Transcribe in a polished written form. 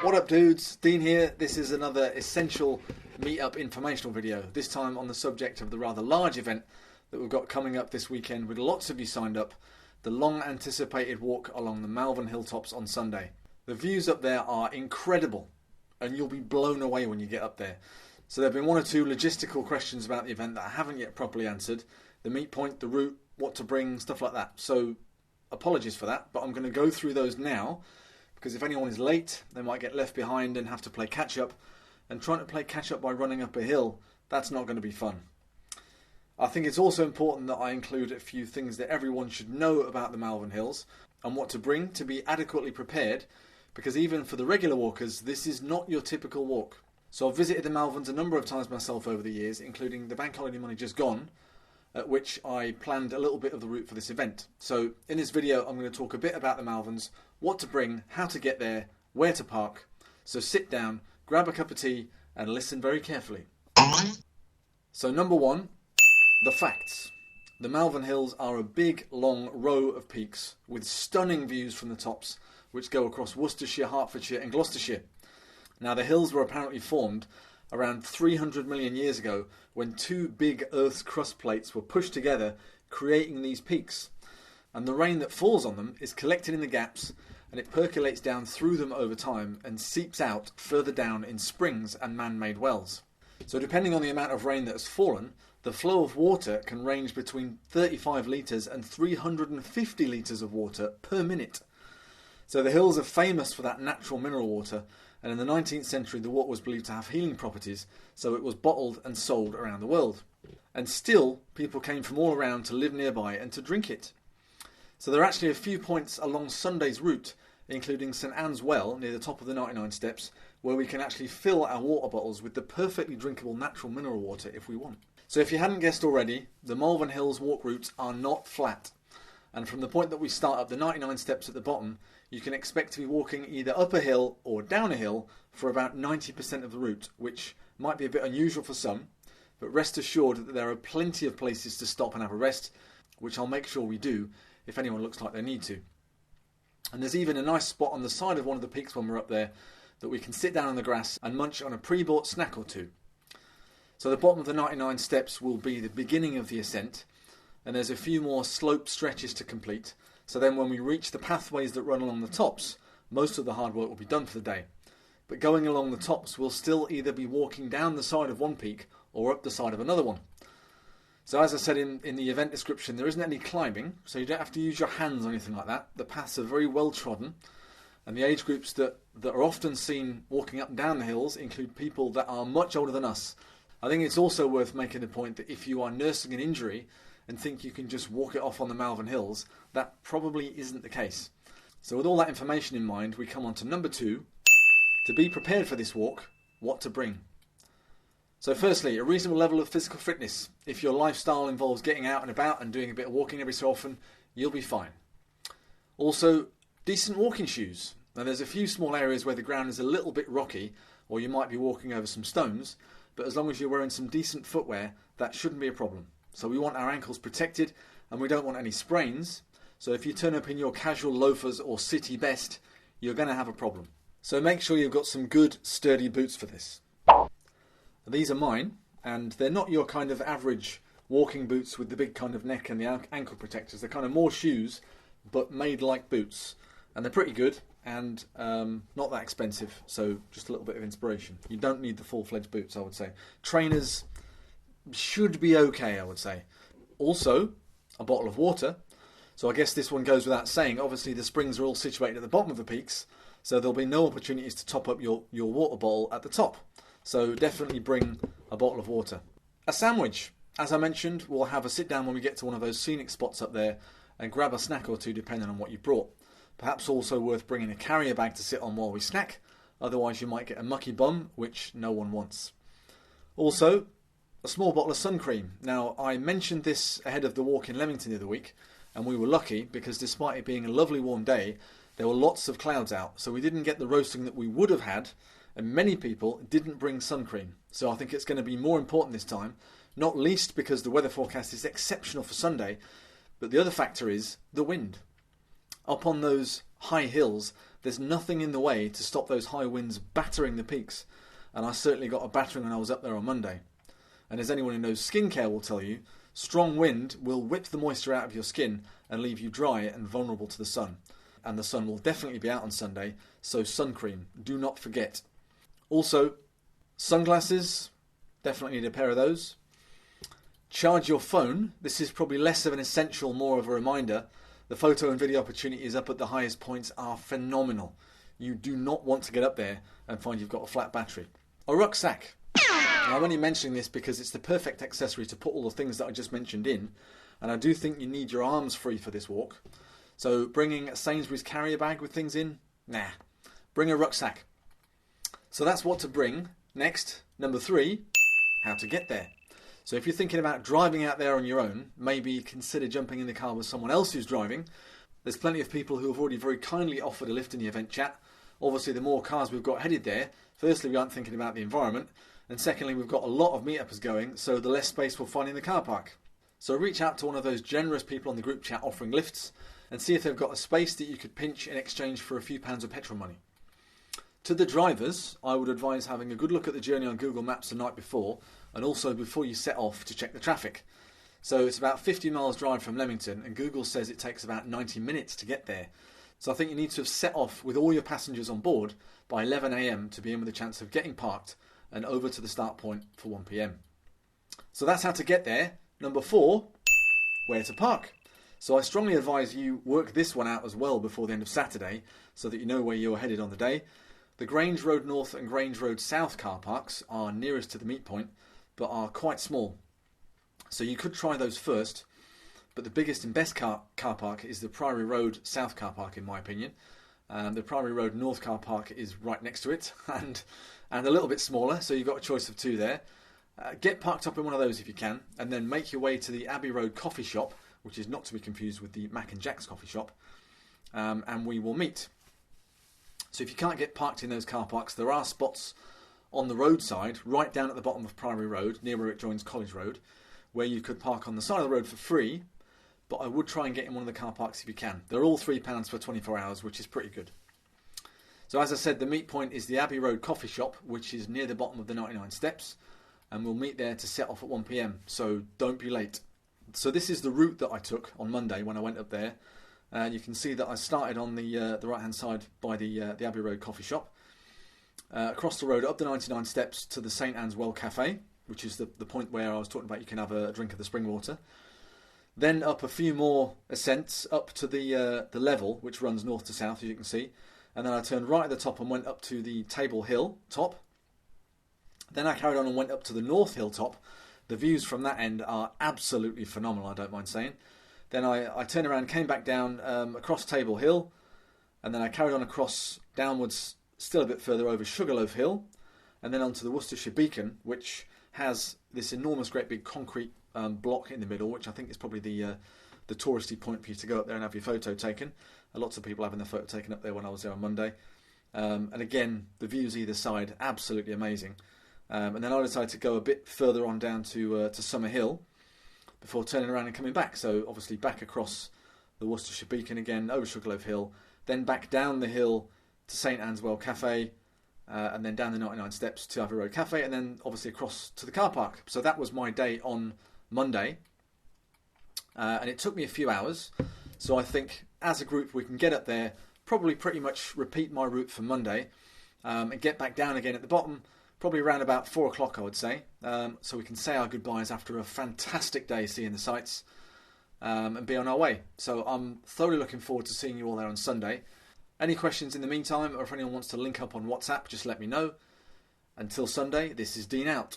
What up dudes, Dean here. This is another essential meetup informational video, this time on the subject of the rather large event that we've got coming up this weekend with lots of you signed up, the long anticipated walk along the Malvern hilltops on Sunday. The views up there are incredible and you'll be blown away when you get up there. So there have been one or two logistical questions about the event that I haven't yet properly answered, the meet point, the route, what to bring, stuff like that. So apologies for that, but I'm going to go through those now. Because if anyone is late, they might get left behind and have to play catch-up. And trying to play catch-up by running up a hill, that's not going to be fun. I think it's also important that I include a few things that everyone should know about the Malvern Hills and what to bring to be adequately prepared, because even for the regular walkers, this is not your typical walk. So I've visited the Malverns a number of times myself over the years, including the bank holiday money just gone, at which I planned a little bit of the route for this event. So in this video, I'm going to talk a bit about the Malverns, what to bring, how to get there, where to park. So sit down, grab a cup of tea and listen very carefully. So number one, the facts. The Malvern Hills are a big long row of peaks with stunning views from the tops which go across Worcestershire, Hertfordshire and Gloucestershire. Now the hills were apparently formed around 300 million years ago when two big Earth's crust plates were pushed together, creating these peaks. And the rain that falls on them is collected in the gaps and it percolates down through them over time and seeps out further down in springs and man-made wells. So depending on the amount of rain that has fallen, the flow of water can range between 35 litres and 350 litres of water per minute. So the hills are famous for that natural mineral water, and in the 19th century the water was believed to have healing properties, so it was bottled and sold around the world. And still, people came from all around to live nearby and to drink it. So there are actually a few points along Sunday's route, including St Anne's Well near the top of the 99 steps, where we can actually fill our water bottles with the perfectly drinkable natural mineral water if we want. So if you hadn't guessed already, the Malvern Hills walk routes are not flat. And from the point that we start up the 99 steps at the bottom, you can expect to be walking either up a hill or down a hill for about 90% of the route, which might be a bit unusual for some, but rest assured that there are plenty of places to stop and have a rest, which I'll make sure we do if anyone looks like they need to. And there's even a nice spot on the side of one of the peaks when we're up there that we can sit down on the grass and munch on a pre-bought snack or two. So the bottom of the 99 steps will be the beginning of the ascent, and there's a few more slope stretches to complete. So then when we reach the pathways that run along the tops, most of the hard work will be done for the day. But going along the tops, we'll still either be walking down the side of one peak or up the side of another one. So as I said in the event description, there isn't any climbing, so you don't have to use your hands or anything like that. The paths are very well trodden, and the age groups that are often seen walking up and down the hills include people that are much older than us. I think it's also worth making the point that if you are nursing an injury and think you can just walk it off on the Malvern Hills, that probably isn't the case. So with all that information in mind, we come on to number two, to be prepared for this walk, what to bring. So firstly, a reasonable level of physical fitness. If your lifestyle involves getting out and about and doing a bit of walking every so often, you'll be fine. Also, decent walking shoes. Now there's a few small areas where the ground is a little bit rocky, or you might be walking over some stones, but as long as you're wearing some decent footwear, that shouldn't be a problem. So we want our ankles protected and we don't want any sprains. So if you turn up in your casual loafers or city best, you're going to have a problem. So make sure you've got some good sturdy boots for this. These are mine, and they're not your kind of average walking boots with the big kind of neck and the ankle protectors. They're kind of more shoes, but made like boots. And they're pretty good and not that expensive, so just a little bit of inspiration. You don't need the full-fledged boots, I would say. Trainers should be okay, I would say. Also, a bottle of water. So I guess this one goes without saying. Obviously, the springs are all situated at the bottom of the peaks, so there'll be no opportunities to top up your water bottle at the top. So definitely bring a bottle of water. A sandwich. As I mentioned, we'll have a sit down when we get to one of those scenic spots up there and grab a snack or two depending on what you brought. Perhaps also worth bringing a carrier bag to sit on while we snack. Otherwise you might get a mucky bum, which no one wants. Also, a small bottle of sun cream. Now, I mentioned this ahead of the walk in Leamington the other week, and we were lucky because despite it being a lovely warm day, there were lots of clouds out, so we didn't get the roasting that we would have had, and many people didn't bring sun cream. So I think it's going to be more important this time, not least because the weather forecast is exceptional for Sunday, but the other factor is the wind. Up on those high hills, There's nothing in the way to stop those high winds battering the peaks, and I certainly got a battering when I was up there on Monday. And as anyone who knows skincare will tell you, strong wind will whip the moisture out of your skin and leave you dry and vulnerable to the sun. And the sun will definitely be out on Sunday, so sun cream, do not forget. Also, sunglasses, definitely need a pair of those. Charge your phone. This is probably less of an essential, more of a reminder. The photo and video opportunities up at the highest points are phenomenal. You do not want to get up there and find you've got a flat battery. A rucksack. Now, I'm only mentioning this because it's the perfect accessory to put all the things that I just mentioned in, and I do think you need your arms free for this walk. So bringing a Sainsbury's carrier bag with things in? Nah. Bring a rucksack. So that's what to bring. Next, number 3, how to get there. So if you're thinking about driving out there on your own, maybe consider jumping in the car with someone else who's driving. There's plenty of people who have already very kindly offered a lift in the event chat. Obviously, the more cars we've got headed there, firstly, we aren't thinking about the environment, and secondly, we've got a lot of meetuppers going, so the less space we'll find in the car park. So reach out to one of those generous people on the group chat offering lifts and see if they've got a space that you could pinch in exchange for a few pounds of petrol money. To the drivers, I would advise having a good look at the journey on Google Maps the night before, and also before you set off to check the traffic. So it's about 50 miles drive from Leamington, and Google says it takes about 90 minutes to get there. So I think you need to have set off with all your passengers on board by 11 a.m. to be in with a chance of getting parked and over to the start point for 1 p.m. So that's how to get there. Number 4, where to park. So I strongly advise you work this one out as well before the end of Saturday so that you know where you're headed on the day. The Grange Road North and Grange Road South car parks are nearest to the meet point, but are quite small. So you could try those first, but the biggest and best car park is the Priory Road South car park, in my opinion. The Priory Road North car park is right next to it, and a little bit smaller, so you've got a choice of 2 there. Get parked up in one of those if you can, and then make your way to the Abbey Road coffee shop, which is not to be confused with the Mac and Jack's coffee shop, and we will meet. So if you can't get parked in those car parks, there are spots on the roadside, right down at the bottom of Priory Road, near where it joins College Road, where you could park on the side of the road for free, but I would try and get in one of the car parks if you can. They're all £3 for 24 hours, which is pretty good. So as I said, the meet point is the Abbey Road coffee shop, which is near the bottom of the 99 steps, and we'll meet there to set off at 1 p.m, so don't be late. So this is the route that I took on Monday when I went up there. You can see that I started on the right-hand side by the Abbey Road coffee shop, across the road up the 99 steps to the St Anne's Well Cafe, which is the point where I was talking about you can have a drink of the spring water. Then up a few more ascents up to the level, which runs north to south, as you can see. And then I turned right at the top and went up to the Table Hill top. Then I carried on and went up to the North Hill top. The views from that end are absolutely phenomenal, I don't mind saying. Then I turned around, came back down across Table Hill, and then I carried on across downwards, still a bit further over Sugarloaf Hill, and then onto the Worcestershire Beacon, which has this enormous, great big concrete block in the middle, which I think is probably the touristy point for you to go up there and have your photo taken. Lots of people having their photo taken up there when I was there on Monday. And again, the views either side, absolutely amazing. And then I decided to go a bit further on down to Summer Hill before turning around and coming back. So obviously back across the Worcestershire Beacon again, over Sugarloaf Hill, then back down the hill to St Anne's Well Cafe, and then down the 99 steps to Abbey Road Cafe, and then obviously across to the car park. So that was my day on Monday, and it took me a few hours. So I think as a group we can get up there, probably pretty much repeat my route for Monday, and get back down again at the bottom, probably around about 4 o'clock I would say, so we can say our goodbyes after a fantastic day seeing the sights, and be on our way. So I'm thoroughly looking forward to seeing you all there on Sunday. Any questions in the meantime, or if anyone wants to link up on WhatsApp, just let me know. Until Sunday, this is Dean out.